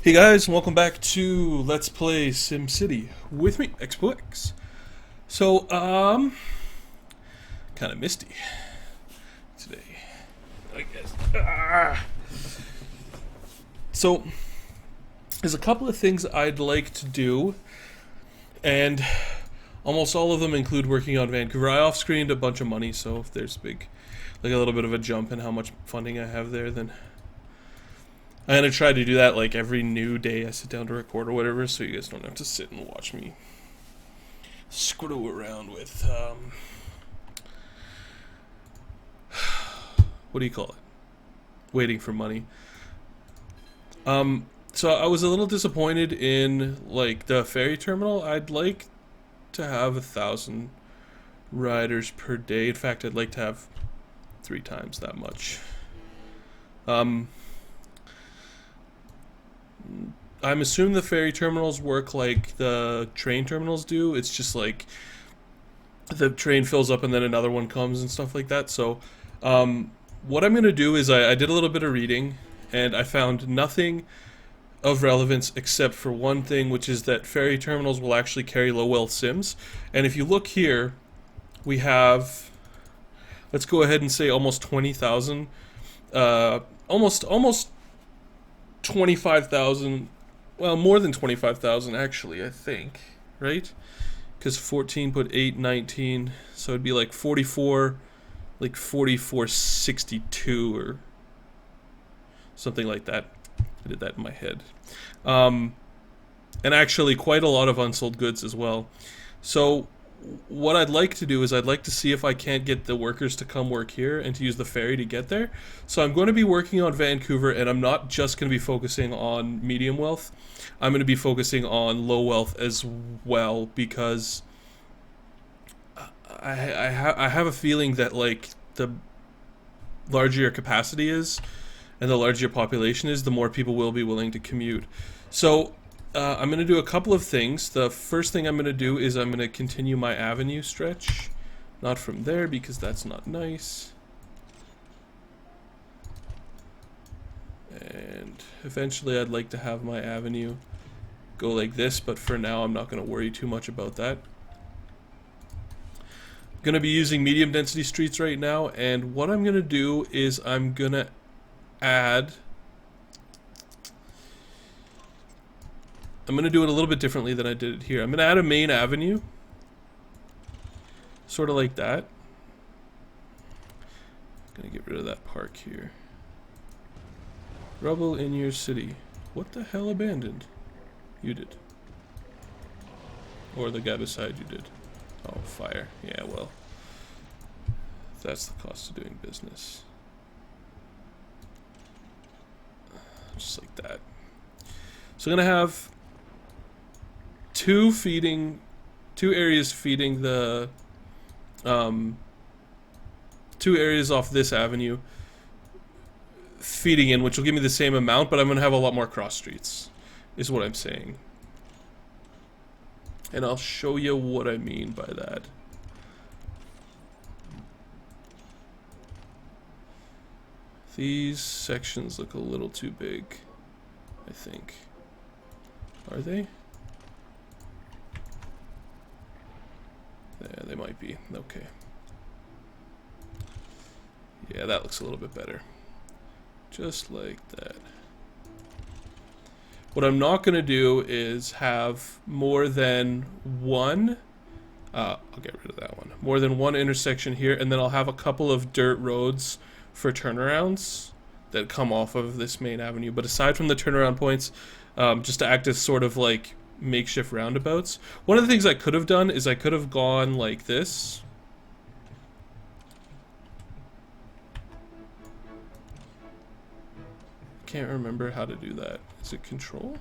Hey guys, welcome back to Let's Play SimCity with me, XPOX. So, kind of misty today, I guess. So, there's a couple of things I'd like to do, and almost all of them include working on Vancouver. I off-screened a bunch of money, so if there's a little bit of a jump in how much funding I have there, then I'm gonna try to do that like every new day I sit down to record or whatever, so you guys don't have to sit and watch me screw around with what do you call it? Waiting for money. So I was a little disappointed in like the ferry terminal. I'd like to have 1,000 riders per day. In fact, I'd like to have 3 times that much. I'm assuming the ferry terminals work like the train terminals do. It's just like the train fills up and then another one comes and stuff like that. So what I'm going to do is I did a little bit of reading and I found nothing of relevance except for one thing, which is that ferry terminals will actually carry low wealth sims. And if you look here, we have, let's go ahead and say almost 20,000, almost 25,000, well, more than 25,000 actually, I think, right? Because 14 put 8, 19, so it'd be like 44, like 4462 or something like that. I did that in my head. And actually quite a lot of unsold goods as well. So what I'd like to do is I'd like to see if I can't get the workers to come work here and to use the ferry to get there. So I'm going to be working on Vancouver, and I'm not just going to be focusing on medium wealth. I'm going to be focusing on low wealth as well, because I have a feeling that like the larger your capacity is and the larger your population is, the more people will be willing to commute. So I'm going to do a couple of things. The first thing I'm going to do is I'm going to continue my avenue stretch. Not from there, because that's not nice. And eventually I'd like to have my avenue go like this, but for now I'm not going to worry too much about that. I'm going to be using medium density streets right now, and what I'm going to do is I'm going to add... I'm going to do it a little bit differently than I did it here. I'm going to add a main avenue. Sort of like that. I'm going to get rid of that park here. Rubble in your city. What the hell abandoned? You did. Or the guy beside you did. Oh, fire. Yeah, well. That's the cost of doing business. Just like that. So I'm going to have two areas feeding the two areas off this avenue feeding in, which will give me the same amount, but I'm going to have a lot more cross streets, is what I'm saying. And I'll show you what I mean by that. These sections look a little too big, I think. Are they? Yeah, they might be. Okay. Yeah, that looks a little bit better. Just like that. What I'm not going to do is have more than one... I'll get rid of that one. More than one intersection here, and then I'll have a couple of dirt roads for turnarounds that come off of this main avenue. But aside from the turnaround points, just to act as sort of like makeshift roundabouts. One of the things I could have done is I could have gone like this. Can't remember how to do that. Is it control?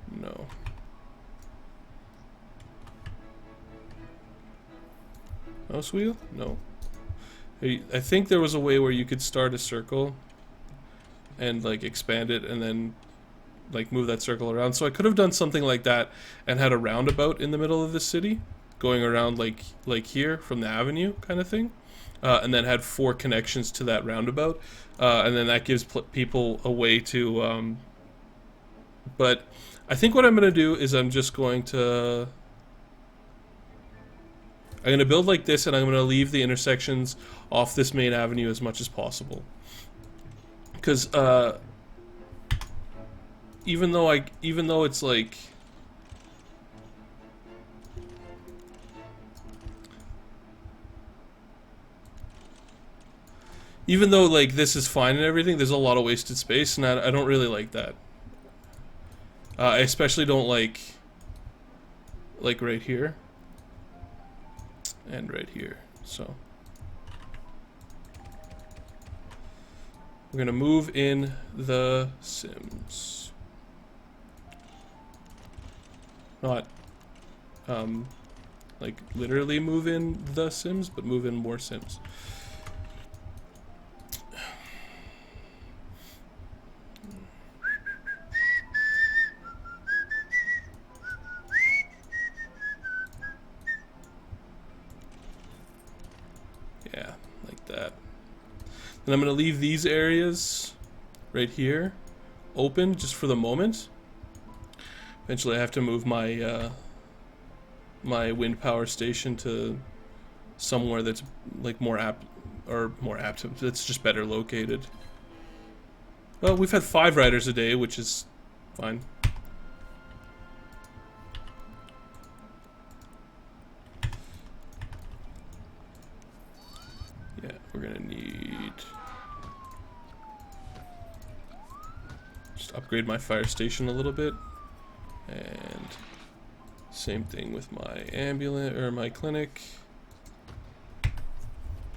No. Mouse wheel? No. I think there was a way where you could start a circle and like expand it and then like move that circle around. So I could have done something like that and had a roundabout in the middle of the city going around like here from the avenue kind of thing. And then had 4 connections to that roundabout, and then that gives people a way to But I think what I'm going to do is I'm going to build like this, and I'm going to leave the intersections off this main avenue as much as possible. Because even though it's like, even though like this is fine and everything, there's a lot of wasted space, and I don't really like that. I especially don't like right here and right here. So we're gonna move in the Sims, not like literally move in the Sims, but move in more Sims. Yeah, like that. Then I'm going to leave these areas right here open just for the moment. Eventually I have to move my my wind power station to somewhere that's like more apt, that's just better located. Well, we've had 5 riders a day, which is fine. Yeah, we're gonna need just upgrade my fire station a little bit, and same thing with my ambulance or my clinic,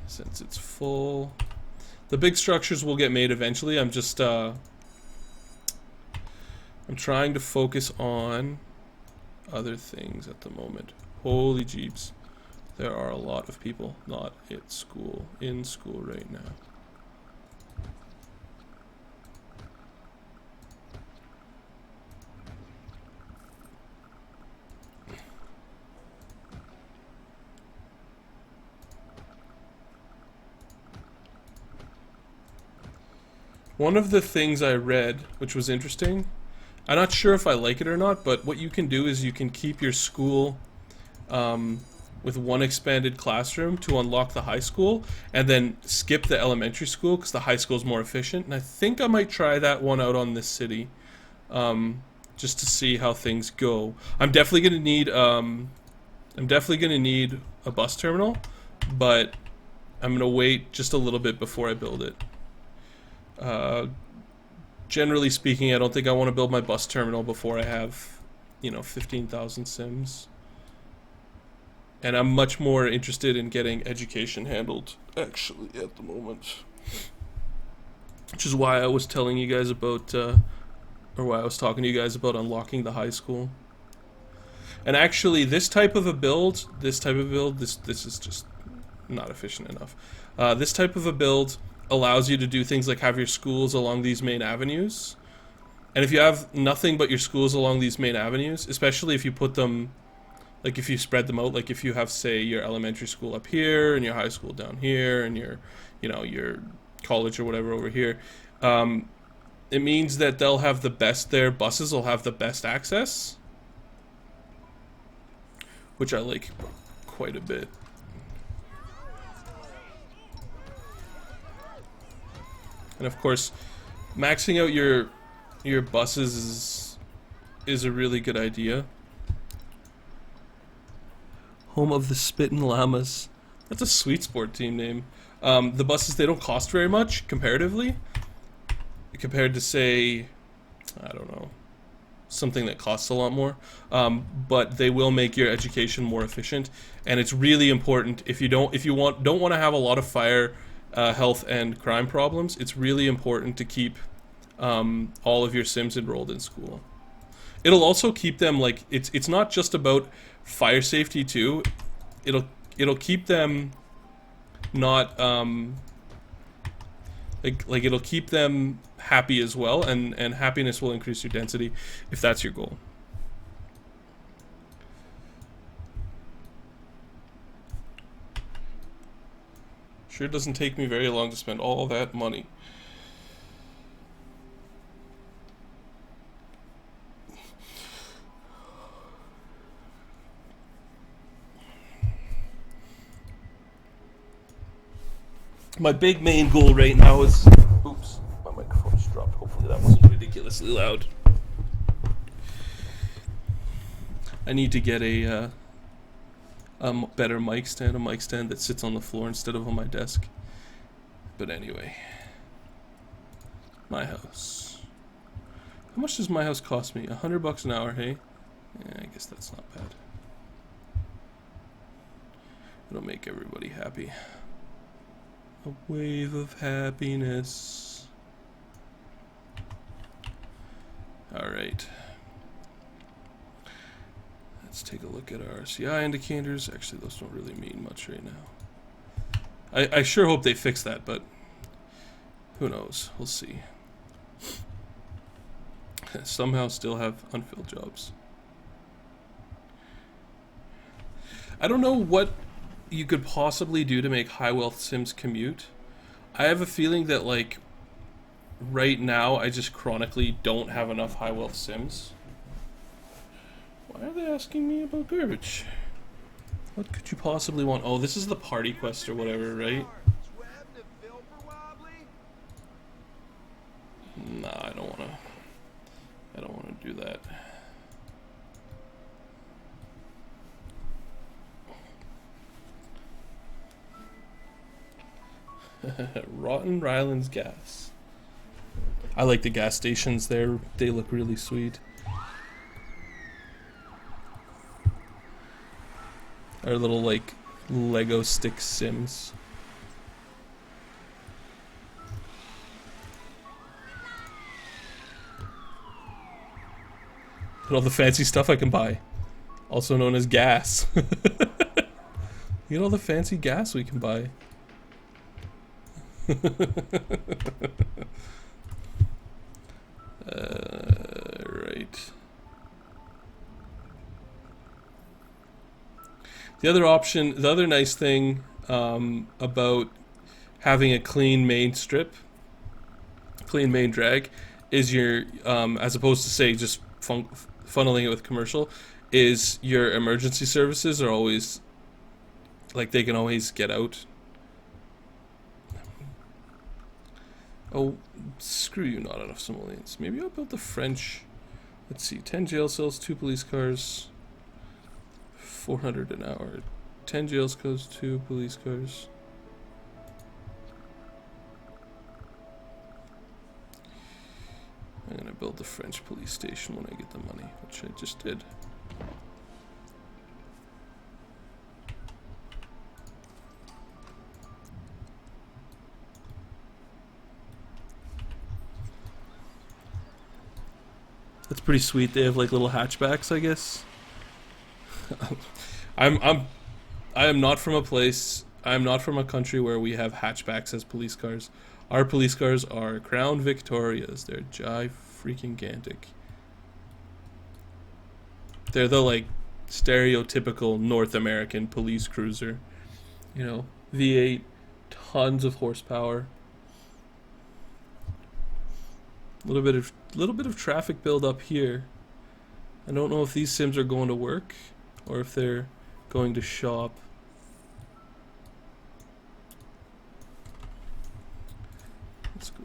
since it's full. The big structures will get made eventually. I'm just I'm trying to focus on other things at the moment. Holy jeeps. There are a lot of people not at school, in school right now. One of the things I read, which was interesting, I'm not sure if I like it or not, but what you can do is you can keep your school with one expanded classroom to unlock the high school, and then skip the elementary school because the high school is more efficient. And I think I might try that one out on this city, just to see how things go. I'm definitely gonna need a bus terminal, but I'm gonna wait just a little bit before I build it. Generally speaking, I don't think I want to build my bus terminal before I have, 15,000 Sims. And I'm much more interested in getting education handled, actually, at the moment. Which is why I was telling you guys about, or why I was talking to you guys about unlocking the high school. And actually, this type of a build, this is just not efficient enough. This type of a build allows you to do things like have your schools along these main avenues. And if you have nothing but your schools along these main avenues, especially if you put them, like if you spread them out, like if you have, say, your elementary school up here and your high school down here and your, your college or whatever over here, it means that they'll have their buses will have the best access, which I like quite a bit. And of course, maxing out your buses is a really good idea. Home of the Spittin' Llamas. That's a sweet sport team name. The buses, they don't cost very much comparatively, compared to, say, I don't know, something that costs a lot more. But they will make your education more efficient, and it's really important if you don't want to have a lot of fire, health and crime problems. It's really important to keep all of your Sims enrolled in school. It'll also keep them, like, it's not just about fire safety too. It'll keep them not like it'll keep them happy as well, and happiness will increase your density if that's your goal. Sure doesn't take me very long to spend all that money. My big main goal right now is... Oops, my microphone just dropped. Hopefully that wasn't ridiculously loud. I need to get a better mic stand, a mic stand that sits on the floor instead of on my desk. But anyway, my house. How much does my house cost me? $100 an hour, hey? Yeah, I guess that's not bad. It'll make everybody happy. A wave of happiness. Alright. Let's take a look at our RCI indicators. Actually, those don't really mean much right now. I sure hope they fix that, but who knows? We'll see. Somehow still have unfilled jobs. I don't know what you could possibly do to make high wealth Sims commute. I have a feeling that, like, right now I just chronically don't have enough high wealth Sims. Why are they asking me about garbage? What could you possibly want? Oh, this is the party quest or whatever, right? Nah, I don't wanna do that. Rotten Rylands gas. I like the gas stations there. They look really sweet. Our little, like, Lego stick Sims. And all the fancy stuff I can buy. Also known as gas. Look at all the fancy gas we can buy. Right. The other option, the other nice thing about having a clean main strip, clean main drag, is your, as opposed to, say, just funneling it with commercial, is your emergency services are always, like, they can always get out. Oh, screw you, not enough simoleons. Maybe I'll build the French. Let's see, 10 jail cells, 2 police cars, 400 an hour. 10 jail cells, 2 police cars. I'm gonna build the French police station when I get the money, which I just did. That's pretty sweet. They have like little hatchbacks, I guess. I am not from a place. I am not from a country where we have hatchbacks as police cars. Our police cars are Crown Victorias. They're freaking gigantic. They're the, like, stereotypical North American police cruiser. You know, V8, tons of horsepower. A little bit of traffic build up here. I don't know if these Sims are going to work or if they're going to shop. Let's go.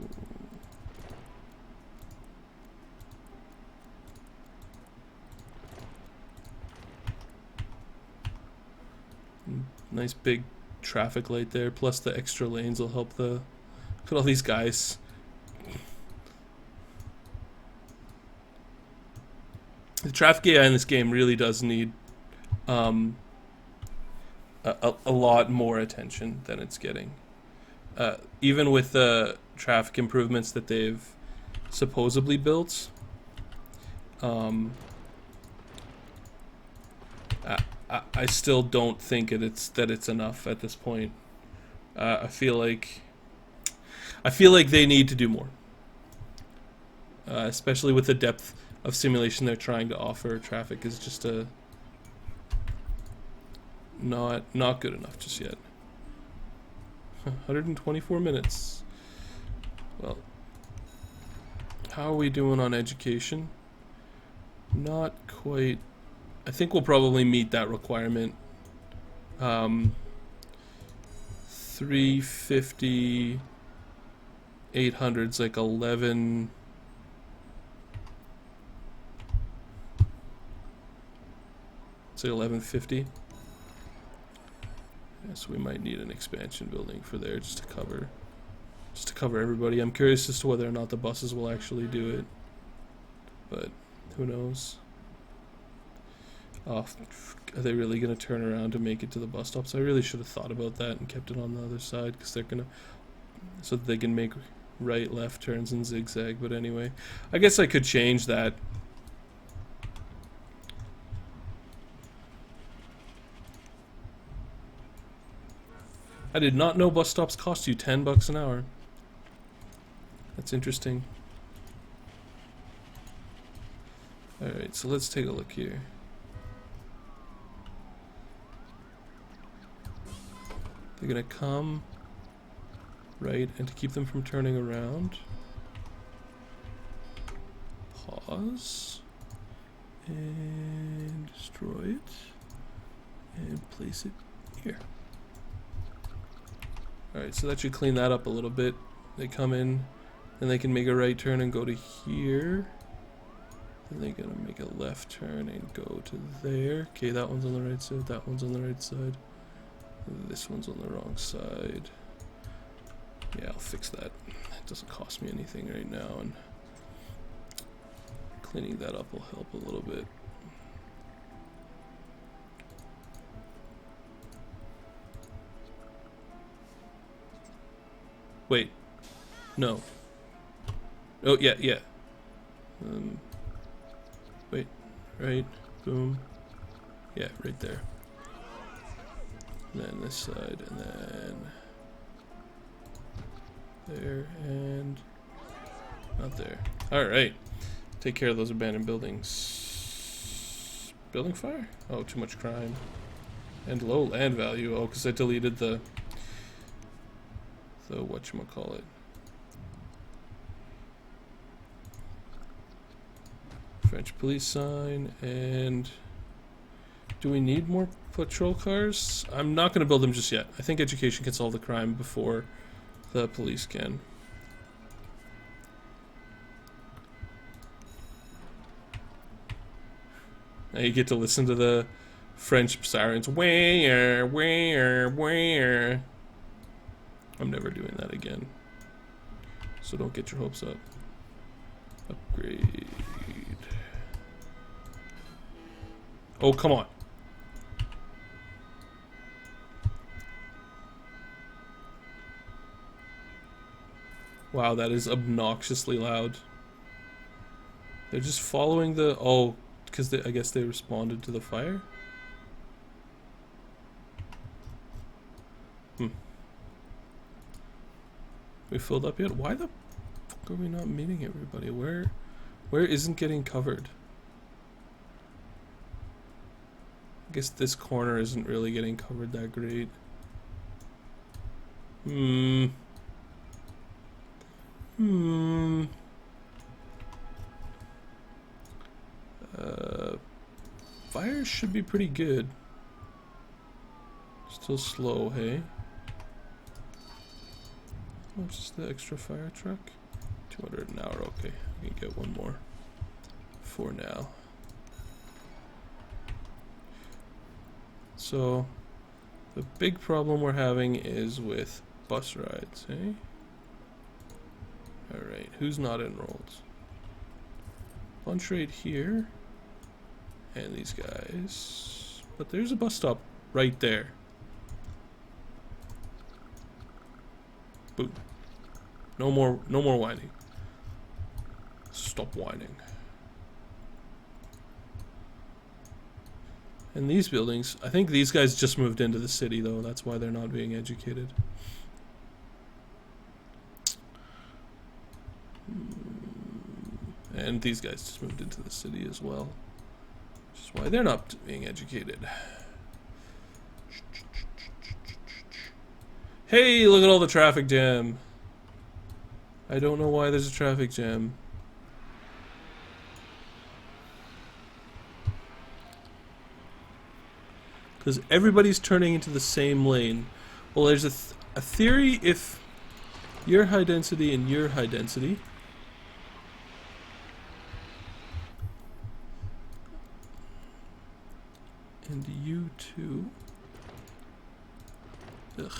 Nice big traffic light there, plus the extra lanes will help the... Look at all these guys. The traffic AI in this game really does need a lot more attention than it's getting. Even with the traffic improvements that they've supposedly built, I still don't think it's enough at this point. I feel like they need to do more, especially with the depth of simulation they're trying to offer. Traffic is just not good enough just yet. 124 minutes. Well, how are we doing on education? Not quite. I think we'll probably meet that requirement. 3 350, 800's like 11. Say 1150. Yeah, so we might need an expansion building for there just to cover everybody. I'm curious as to whether or not the buses will actually do it, but who knows? Oh, are they really gonna turn around to make it to the bus stops? I really should have thought about that and kept it on the other side, because they're gonna, so that they can make right, left turns and zigzag. But anyway, I guess I could change that. I did not know bus stops cost you $10 an hour. That's interesting. Alright, so let's take a look here. They're gonna come right, and to keep them from turning around, pause and destroy it and place it here. Alright, so that should clean that up a little bit. They come in, then they can make a right turn and go to here. Then they're gonna make a left turn and go to there. Okay, that one's on the right side, that one's on the right side. This one's on the wrong side. Yeah, I'll fix that. It doesn't cost me anything right now, and cleaning that up will help a little bit. Wait. No. Oh, yeah, yeah. Wait. Right. Boom. Yeah, right there. And then this side, and then there, and not there. Alright. Take care of those abandoned buildings. Building fire? Oh, too much crime. And low land value. Oh, because I deleted the whatchamacallit. French police sign, and do we need more patrol cars? I'm not going to build them just yet. I think education can solve the crime before the police can. Now you get to listen to the French sirens. Where, where, where? I'm never doing that again. So don't get your hopes up. Upgrade. Oh, come on. Wow, that is obnoxiously loud. They're just following the... Oh, because I guess they responded to the fire? We filled up yet? Why the fuck are we not meeting everybody? Where isn't getting covered? I guess this corner isn't really getting covered that great. Fire should be pretty good. Still slow, hey? What's just the extra fire truck? 200 an hour, okay. We can get one more for now. So, the big problem we're having is with bus rides, eh? Alright, who's not enrolled? Bunch right here. And these guys. But there's a bus stop right there. Boom. No more whining. Stop whining. And these buildings, I think these guys just moved into the city though, that's why they're not being educated. And these guys just moved into the city as well. Which is why they're not being educated. Hey, look at all the traffic jam. I don't know why there's a traffic jam. Because everybody's turning into the same lane. Well, there's a theory if you're high density and you're high density. And you too. Ugh.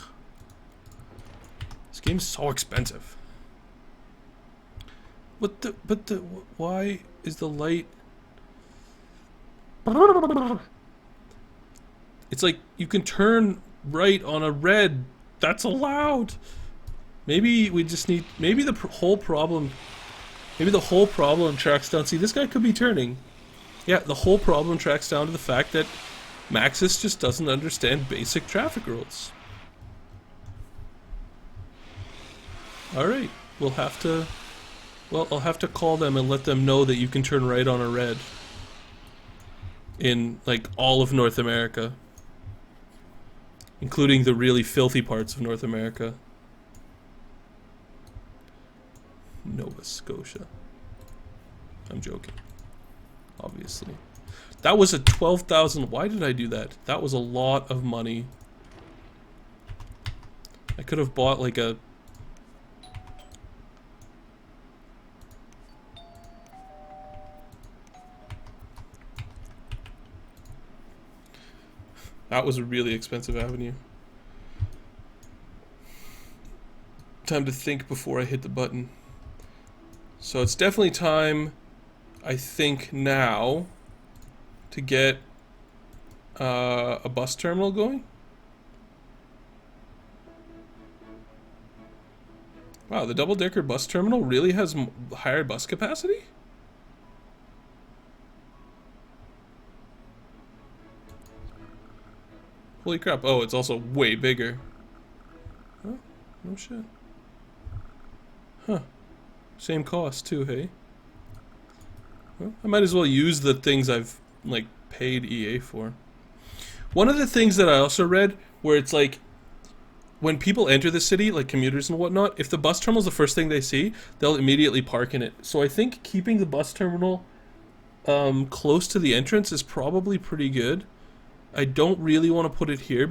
This game's so expensive. Why is the light? It's like you can turn right on a red. That's allowed. Maybe we just need, maybe the whole problem tracks down. See, this guy could be turning. Yeah, the whole problem tracks down to the fact that Maxis just doesn't understand basic traffic rules. Alright, we'll have to... Well, I'll have to call them and let them know that you can turn right on a red. In, like, all of North America. Including the really filthy parts of North America. Nova Scotia. I'm joking. Obviously. That was a 12,000. Why did I do that? That was a lot of money. I could have bought like a... That was a really expensive avenue. Time to think before I hit the button. So it's definitely time, I think now, to get a bus terminal going. Wow, the double-decker bus terminal really has higher bus capacity? Holy crap, oh, it's also way bigger. Oh, no shit. Huh. Same cost too, hey? Well, I might as well use the things I've, like, paid EA for. One of the things that I also read, where it's like, when people enter the city, like commuters and whatnot, if the bus terminal is the first thing they see, they'll immediately park in it. So I think keeping the bus terminal close to the entrance is probably pretty good. I don't really want to put it here